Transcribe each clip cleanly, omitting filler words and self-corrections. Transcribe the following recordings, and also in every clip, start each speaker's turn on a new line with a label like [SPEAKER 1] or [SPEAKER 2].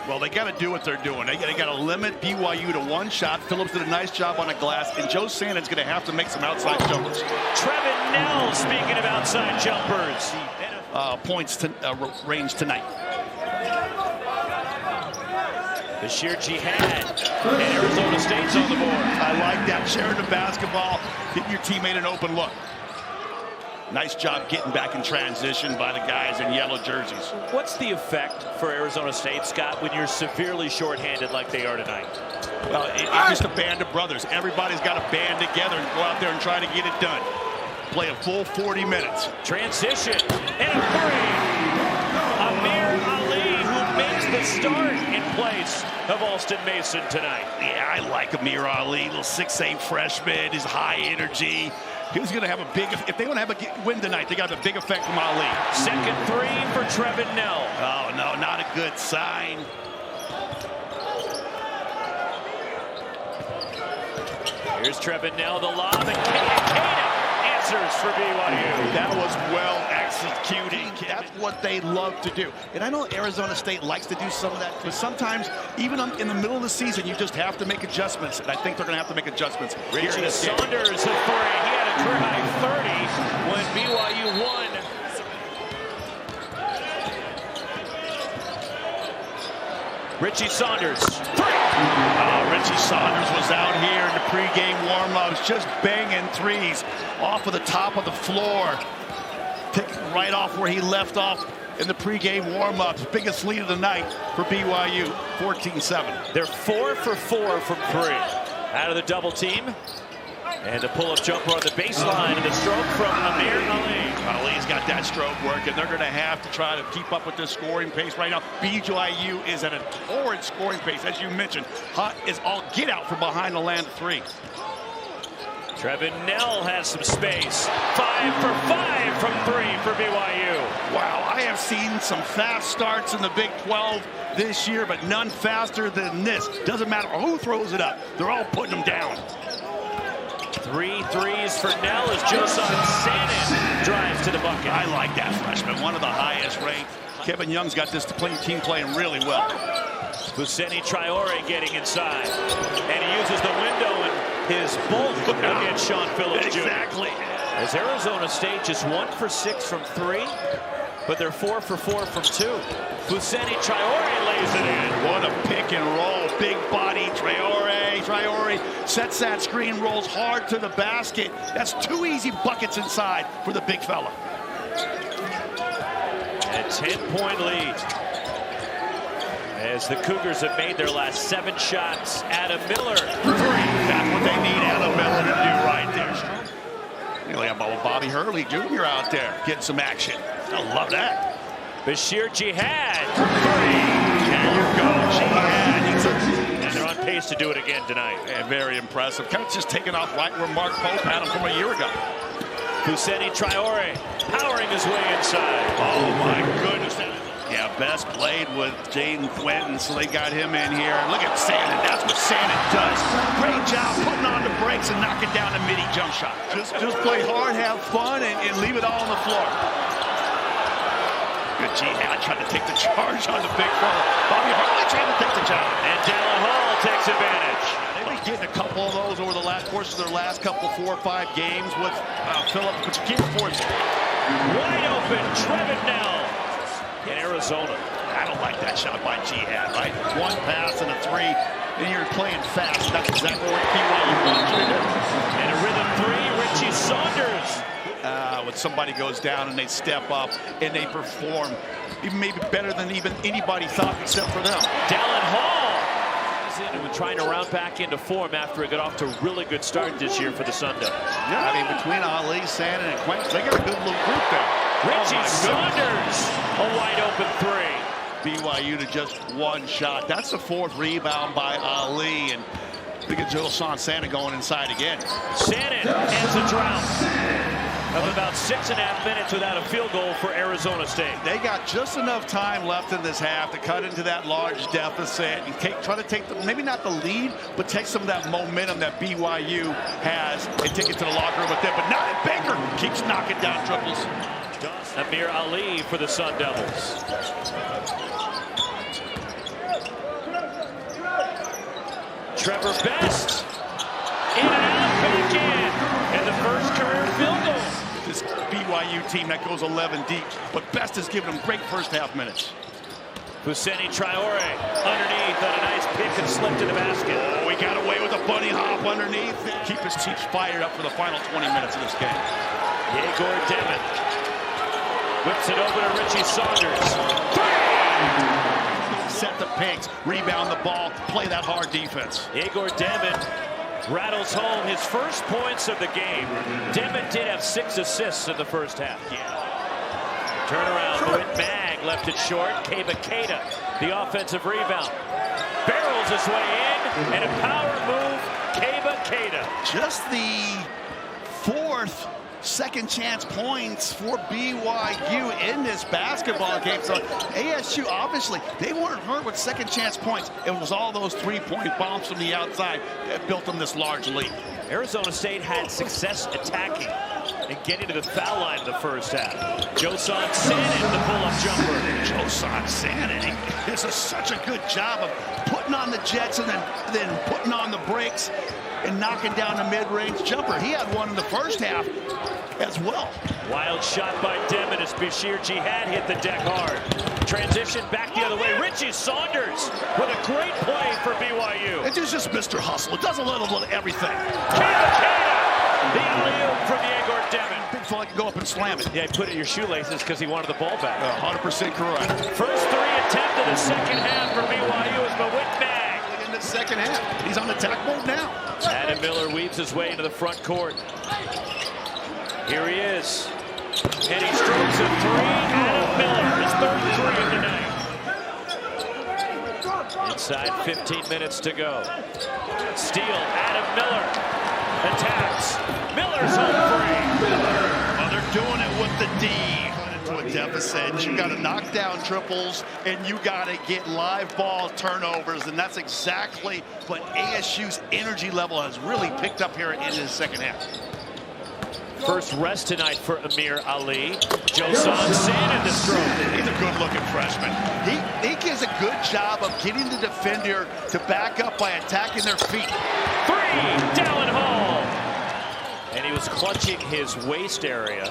[SPEAKER 1] Well, they got to do what they're doing. They got to limit BYU to one shot. Phillips did a nice job on the glass, and Joe Sannon's going to have to make some outside jumpers.
[SPEAKER 2] Trevin Knell, speaking of outside jumpers.
[SPEAKER 1] Points to, range tonight.
[SPEAKER 2] Bashir Jihad, and Arizona State's on the board.
[SPEAKER 1] I like that. Sharing the basketball, getting your teammate an open look. Nice job getting back in transition by the guys in yellow jerseys.
[SPEAKER 2] What's the effect for Arizona State, Scott, when you're severely shorthanded like they are tonight?
[SPEAKER 1] Well, it's just a band of brothers. Everybody's got to band together and go out there and try to get it done. Play a full 40 minutes.
[SPEAKER 2] Transition, and a three. Amir Ali, who makes the start in place of Alston Mason tonight.
[SPEAKER 1] Yeah, I like Amir Ali, little 6'8" freshman, his high energy. He's going to have a big, if they want to have a win tonight, they got a big effect from Ali.
[SPEAKER 2] Second three for Trevin Knell.
[SPEAKER 1] Oh, no, not a good sign.
[SPEAKER 2] Here's Trevin Knell, the lob, and Kana answers for BYU.
[SPEAKER 1] That was well executed. That's what they love to do. And I know Arizona State likes to do some of that, but sometimes, even in the middle of the season, you just have to make adjustments. And I think they're going to have to make adjustments.
[SPEAKER 2] Richie Saunders a three. He had a career high 30 when BYU won. Richie Saunders, three.
[SPEAKER 1] Richie Saunders was out here in the pregame warm-ups, just banging threes off of the top of the floor. Picking right off where he left off in the pregame warm-ups. Biggest lead of the night for BYU, 14-7.
[SPEAKER 2] They're 4 for 4 from three. Out of the double team. And a pull-up jumper on the baseline, and the stroke from Amir Ali.
[SPEAKER 1] Ali's got that stroke working. They're going to have to try to keep up with this scoring pace right now. BYU is at a torrid scoring pace, as you mentioned. Hot is all get out from behind the land of three.
[SPEAKER 2] Trevin Knell has some space. 5 for 5 from three for BYU.
[SPEAKER 1] Wow, I have seen some fast starts in the Big 12 this year, but none faster than this. Doesn't matter who throws it up. They're all putting them down.
[SPEAKER 2] 3 threes for Knell as Josan Sannon drives to the bucket.
[SPEAKER 1] I like that freshman, one of the highest ranked. Kevin Young's got this team playing really well.
[SPEAKER 2] Fousseyni Traore getting inside. And he uses the window and his bulk against Sean Phillips Jr.
[SPEAKER 1] Exactly.
[SPEAKER 2] As Arizona State just 1 for 6 from three, but they're 4 for 4 from two. Fousseyni Traore lays it in.
[SPEAKER 1] What a pick and roll. Big body Traore sets that screen, rolls hard to the basket. That's 2 easy buckets inside for the big fella.
[SPEAKER 2] A 10-point lead as the Cougars have made their last 7 shots. Adam Miller, 3.
[SPEAKER 1] That's what they need Adam Miller to do right there. You know, Bobby Hurley Jr. out there getting some action. I love that.
[SPEAKER 2] Bashir Jihad, 3.
[SPEAKER 1] There you go, Jihad.
[SPEAKER 2] And they're on pace to do it again tonight.
[SPEAKER 1] And very impressive. Kind of just taking off right where Mark Pope had him from a year ago.
[SPEAKER 2] Fousseyni Traore powering his way inside.
[SPEAKER 1] Oh my goodness. Yeah, Best played with Jaden Quentin, so they got him in here. Look at Sannon. That's what Sannon does. Great job putting on the brakes and knocking down a midi jump shot. Just play hard, have fun, and leave it all on the floor. Good Jihad trying to take the charge on the big fella. Bobby Hurley trying to take the charge.
[SPEAKER 2] And Dallin Hall takes advantage.
[SPEAKER 1] They've been getting a couple of those over the course of their last couple 4 or 5 games with Phillips, but you can't afford it.
[SPEAKER 2] Wide open, Trevin Knell in Arizona.
[SPEAKER 1] I don't like that shot by Jihad, right? 1 pass and a 3, and you're playing fast. That's exactly what BYU wants you to do.
[SPEAKER 2] And a rhythm 3, Richie Saunders.
[SPEAKER 1] When somebody goes down and they step up and they perform, even maybe better than even anybody thought except for them.
[SPEAKER 2] Dallin Hall and trying to round back into form after it got off to a really good start this year for the Sun Devils.
[SPEAKER 1] Yeah, I mean, between Ali, Sannon, and Quentin, they got a good little group there.
[SPEAKER 2] Richie Saunders, a wide open 3.
[SPEAKER 1] BYU to just 1 shot. That's the 4th rebound by Ali, and look at Josan Sannon going inside again.
[SPEAKER 2] Sannon ends a drought of about 6.5 minutes without a field goal for Arizona State.
[SPEAKER 1] They got just enough time left in this half to cut into that large deficit and try to take, maybe not the lead, but take some of that momentum that BYU has and take it to the locker room with them. But not Baker keeps knocking down triples.
[SPEAKER 2] Amir Ali for the Sun Devils. Trevor Best. In and out, back in. And the first career field goal.
[SPEAKER 1] This BYU team that goes 11 deep, but Best has given them great first half minutes.
[SPEAKER 2] Fousseyni Traore underneath on a nice pick and slip to the basket.
[SPEAKER 1] Oh, we got away with a bunny hop underneath. Keep his teams fired up for the final 20 minutes of this game.
[SPEAKER 2] Yegor Demon whips it over to Richie Saunders.
[SPEAKER 1] Set the pigs, rebound the ball, play that hard defense.
[SPEAKER 2] Yegor Demon rattles home his first points of the game. Demon did have 6 assists in the first half. Turnaround, Whit Mag left it short. Keba Keita, the offensive rebound. Barrels his way in, and a power move, Keba Keita.
[SPEAKER 1] Just the 4th second chance points for BYU in this basketball game. So ASU, obviously, they weren't hurt with second chance points. It was all those 3-point bombs from the outside that built them this large lead.
[SPEAKER 2] Arizona State had success attacking and getting to the foul line in the first half. Josan Sanin, the pull-up jumper.
[SPEAKER 1] Josan Sanin does such a good job of putting on the jets and then putting on the brakes and knocking down the mid-range jumper. He had one in the first half as well.
[SPEAKER 2] Wild shot by Demon as Bashir Jihad hit the deck hard. Transition back the other way. Richie Saunders with a great play for BYU.
[SPEAKER 1] It is just Mr. Hustle. It does a little of everything.
[SPEAKER 2] Keba Keita, the alley-oop from Yegor Demon.
[SPEAKER 1] Big fella can go up and slam it.
[SPEAKER 2] Yeah, he put it in your shoelaces because he wanted the ball back.
[SPEAKER 1] 100% correct.
[SPEAKER 2] First 3 attempt of the second half for BYU is Whit Mag.
[SPEAKER 1] In the second half, he's on attack mode now.
[SPEAKER 2] Adam Miller weaves his way into the front court. Here he is. And he strokes a 3. Adam Miller, his 3rd 3 of the night. Inside 15 minutes to go. Steal, Adam Miller attacks. Miller's home free.
[SPEAKER 1] Well, they're doing it with the D. Into a deficit. You got to knock down triples, and you got to get live ball turnovers, and that's exactly what ASU's energy level has really picked up here in the second half.
[SPEAKER 2] First rest tonight for Amir Ali. Josan Sanin the stroke.
[SPEAKER 1] He's a good-looking freshman. He does a good job of getting the defender to back up by attacking their feet.
[SPEAKER 2] 3, Dallin Hall. And he was clutching his waist area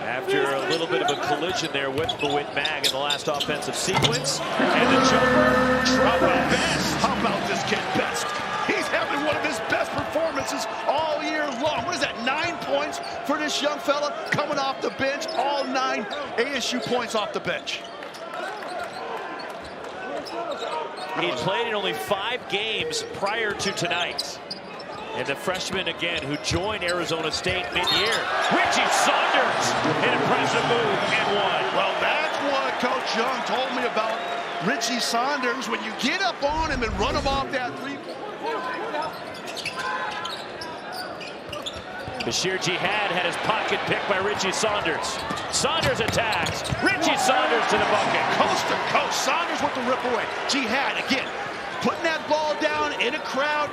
[SPEAKER 2] after a little bit of a collision there with Whit Mag in the last offensive sequence. And the jumper, Trevor Best.
[SPEAKER 1] How about this kid Best? He's having one of his best performances all year long. What is that, 9 points for this young fella coming off the bench? All 9 ASU points off the bench.
[SPEAKER 2] He played in only 5 games prior to tonight. And the freshman again who joined Arizona State mid-year. Richie Saunders, an impressive move and one.
[SPEAKER 1] Well, that's what Coach Young told me about Richie Saunders. When you get up on him and run him off that 3.
[SPEAKER 2] Bashir Jihad had his pocket picked by Richie Saunders. Saunders attacks. Richie Saunders to the bucket.
[SPEAKER 1] Coast to coast. Saunders with the rip away. Jihad again, putting that ball down in a crowd.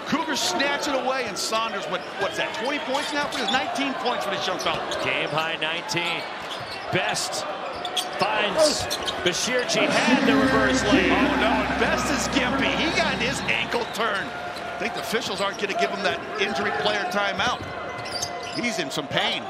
[SPEAKER 1] Cougars snatch it away, and Saunders, what's that, 20 points now for his 19 points for this young fella.
[SPEAKER 2] Game high 19. Best finds Bashir Jihad the reverse lane.
[SPEAKER 1] Oh no, and Best is gimpy. He got his ankle turned. I think the officials aren't going to give him that injury player timeout. He's in some pain.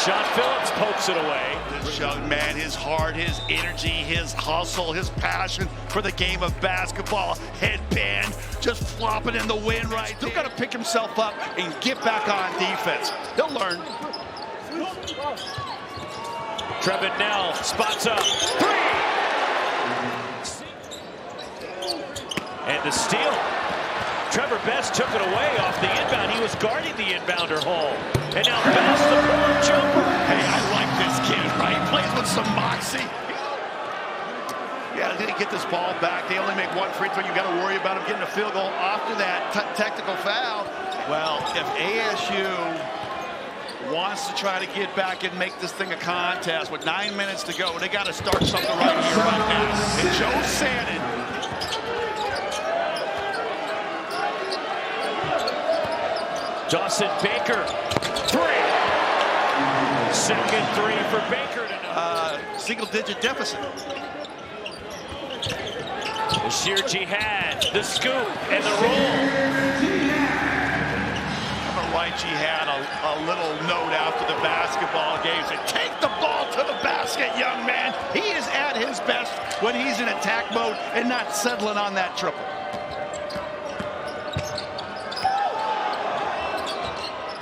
[SPEAKER 2] Sean Phillips pokes it away.
[SPEAKER 1] This young man, his heart, his energy, his hustle, his passion for the game of basketball. Headband just flopping in the wind right. Still got to pick himself up and get back on defense. He'll learn.
[SPEAKER 2] Trevin Nell spots up. 3! And the steal. Trevor Best took it away off the inbound. He was guarding the inbounder Hall. And now Best, the pull-up jumper.
[SPEAKER 1] Hey, I like this kid, right? He plays with some moxie. Yeah, they didn't get this ball back. They only make 1 free throw. You got to worry about him getting a field goal after that technical foul. Well, if ASU wants to try to get back and make this thing a contest with 9 minutes to go, they got to start something right here, right now. And Joe Sanin.
[SPEAKER 2] Dawson Baker, 3. second three for Baker tonight.
[SPEAKER 1] Single-digit deficit.
[SPEAKER 2] The sheer jihad, the scoop, and the roll.
[SPEAKER 1] White had a little note after the basketball game. Said, take the ball to the basket, young man. He is at his best when he's in attack mode and not settling on that triple.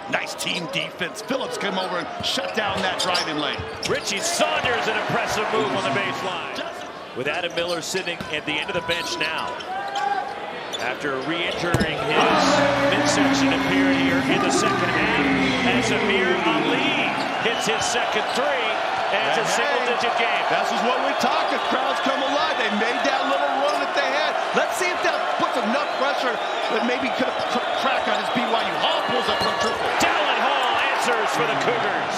[SPEAKER 1] Nice team defense. Phillips come over and shut down that driving lane.
[SPEAKER 2] Richie Saunders, an impressive move on the baseline. With Adam Miller sitting at the end of the bench now. After re-entering his midsection appeared here in the second half, as Amir Ali hits his second three, and it's a single-digit game.
[SPEAKER 1] This is what we talk. If crowds come alive, they made that little run that they had. Let's see if that puts enough pressure that maybe could have put a crack on his BYU. Hall pulls up for a triple.
[SPEAKER 2] Dallin Hall answers for the Cougars.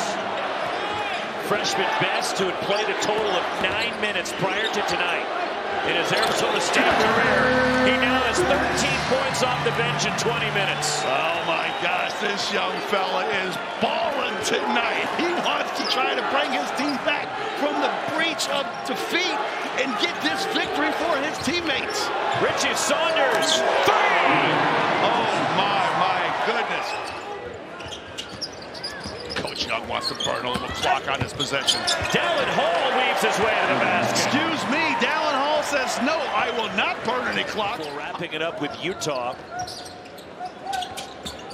[SPEAKER 2] Freshman Best, who had played a total of 9 minutes prior to tonight in his Arizona State career. He now has 13 points off the bench in 20 minutes.
[SPEAKER 1] Oh my gosh, this young fella is balling tonight. He wants to try to bring his team back from the breach of defeat and get this victory for his teammates.
[SPEAKER 2] Richie Saunders, three!
[SPEAKER 1] Oh my goodness. Coach Young wants to burn a little clock on his possession.
[SPEAKER 2] Dallin Hall weaves his way to the basket.
[SPEAKER 1] Excuse me, Dallin Hall says, no, I will not burn any clock.
[SPEAKER 2] Wrapping it up with Utah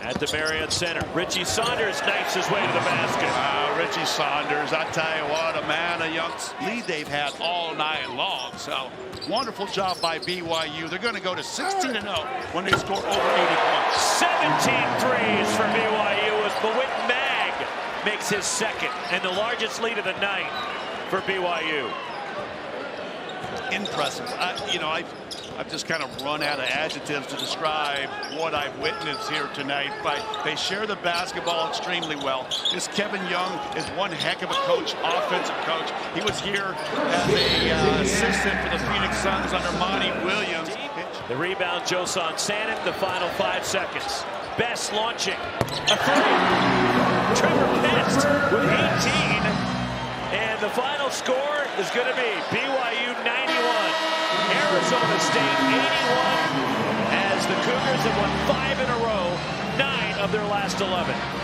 [SPEAKER 2] at the Marriott Center. Richie Saunders knifes his way to the basket.
[SPEAKER 1] Richie Saunders, I tell you what, a man, a young lead they've had all night long. So, wonderful job by BYU. They're going to go to 16-0 when they score over 80 points.
[SPEAKER 2] 17 threes for BYU as Mawit Mag makes his second and the largest lead of the night for BYU.
[SPEAKER 1] Impressive. I've just kind of run out of adjectives to describe what I've witnessed here tonight. But they share the basketball extremely well. This Kevin Young is one heck of a coach, offensive coach. He was here as a assistant for the Phoenix Suns under Monty Williams.
[SPEAKER 2] The rebound, Joson Sanet, the final 5 seconds. Best launching a three. Trevor Best with 18. And the final score is going to be BYU 91, Arizona State 81, as the Cougars have won 5 in a row, 9 of their last 11.